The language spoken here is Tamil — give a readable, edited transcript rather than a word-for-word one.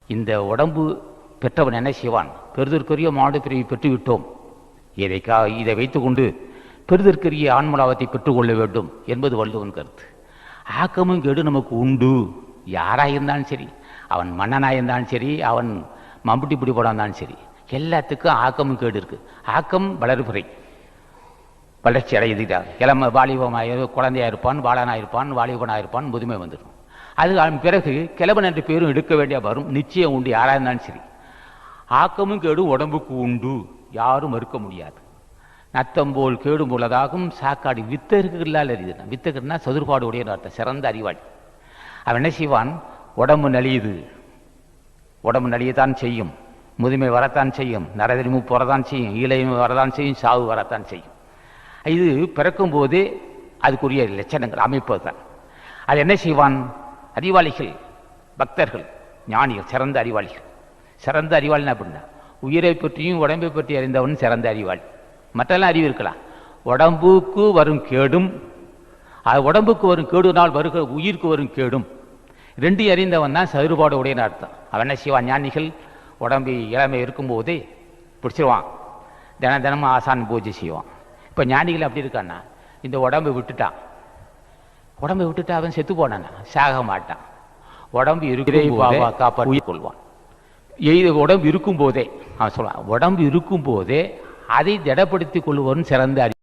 இந்த உடம்பு பெற்றவன் என்ன செய்வான்? பெறுதற்குரிய மாடு பிரிவை பெற்றுவிட்டோம், இதை வைத்துக்கொண்டு பெறுதற்குரிய ஆன்மலாபத்தை பெற்றுக்கொள்ள வேண்டும் என்பது வள்ளுவன் கருத்து. ஆக்கமும் கேடு நமக்கு உண்டு. யாராக இருந்தாலும் சரி, அவன் மன்னனாக இருந்தாலும் சரி, அவன் மம்புட்டி பிடி போட இருந்தாலும் சரி, எல்லாத்துக்கும் ஆக்கமும் கேடு இருக்குது. ஆக்கம் வளர்பிறை, வளர்ச்சி அடையுதுதான். இளம வாலிபமாக குழந்தையாக இருப்பான், பாலனாக இருப்பான், வாலிபனாக இருப்பான், முதுமை வந்துடும். அது அதன் பிறகு கிழவன் என்ற பேரும் எடுக்க வேண்டிய வரும், நிச்சயம் உண்டு. யாராக இருந்தாலும் சரி, ஆக்கமும் கேடு உடம்புக்கு உண்டு, யாரும் மறுக்க முடியாது. நத்தம்போல் கேடு உள்ளதாகும் சாக்காடு வித்தகர்களால் அறியுது. வித்தகர்னா சதுர்பாடு உடைய அர்த்தம், சிறந்த அறிவாளி. அவன் என்ன செய்வான்? உடம்பு நலியுது, உடம்பு நலியத்தான் செய்யும், முதுமை வரத்தான் செய்யும், நரதிரிமு போறதான் செய்யும், ஈழையும் வரதான் செய்யும், சாவு வரத்தான் செய்யும். இது பிறக்கும் போதே அதுக்குரிய லட்சணங்கள் அமைப்பு தான். அது என்ன செய்வான்? அறிவாளிகள், பக்தர்கள், ஞானிகள், சிறந்த அறிவாளிகள். சிறந்த அறிவாளினா அப்படின்னா உயிரை பற்றியும் உடம்பை பற்றி அறிந்தவன் சிறந்த அறிவாளி. மற்றெல்லாம் அறிவு இருக்கலாம். உடம்புக்கு வரும் கேடும், உடம்புக்கு வரும் கேடுனால் வருகிற உயிருக்கு வரும் கேடும் ரெண்டையும் அறிந்தவன் தான் சதுர்பாடு உடையன்னு அர்த்தம். அவன் என்ன செய்வான்? ஞானிகள் உடம்பு இளமை இருக்கும்போதே பிடிச்சிருவான், தினமும் ஆசான் பூஜை செய்வான். இப்போ ஞானிகள் அப்படி இருக்கான்னா, இந்த உடம்பை விட்டுட்டான், உடம்பை விட்டுட்டு அவன் செத்து போனான், சாக மாட்டான். உடம்பு இருக்கிற காப்பாற்றி கொள்வான். உடம்பு இருக்கும் போதே அவன் சொல்லுவான், உடம்பு இருக்கும் போதே அதை திடப்படுத்திக் கொள்வன் சிறந்த அறிவு.